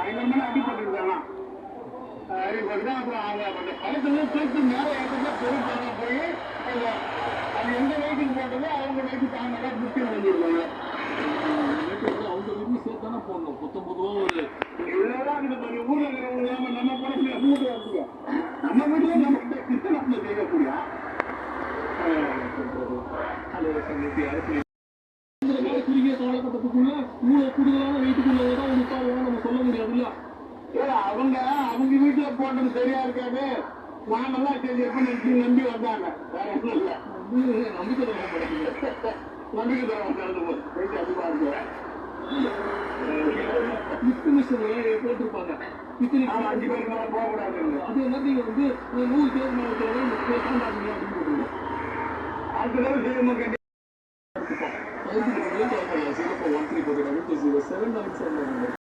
பயங்கரமான அடிபட்டுருக்காங்க. அடிபட்டு அப்புறம் அவங்க அந்த பழத்துல தூக்கி மேலே ஏற்கனவே பெரும்பாலும் போய் அது எந்த வயசுக்கு போட்டதோ அவங்க வயசு தாங்க புத்தி வந்துருக்காங்க. அவங்க வீட்டு சேர்த்து தானே போடணும். 19 ரூபா ஒரு இதெல்லாம் இது பண்ணி ஊர்ல இருக்கிறவங்க நம்ம படத்துல வீட்டு வச்சுக்கோ. நம்ம வீட்டுல நம்ம கிட்ட செய்யக்கூடிய குறுகிய காலகட்டத்துக்குள்ள இவ்வளவு கூடுதலான வீட்டுக்குள்ள தான் முக்கால் நம்ம சொல்ல முடியாதுல்ல. அவங்க வீட்டுல போட்டது சரியா இருக்காது. நாமெல்லாம் செஞ்சு நம்பி வந்தாங்க. வேற ஒன்றும் இல்லை. நம்பிக்கை தரம் கிடைக்கல. நம்பிக்கை தரம் போயிட்டு அதிகமா இருக்கு. மிஸ்ட் மிஷின்ல போட்டிருப்பாங்க. அஞ்சு பேருக்கு மேல போகக்கூடாது. அது என்ன நீங்க 100 பேர் மேல அப்படின்னு போட்டுருங்க. அடுத்த தடவை செய்யணும் கேட்டு 13 797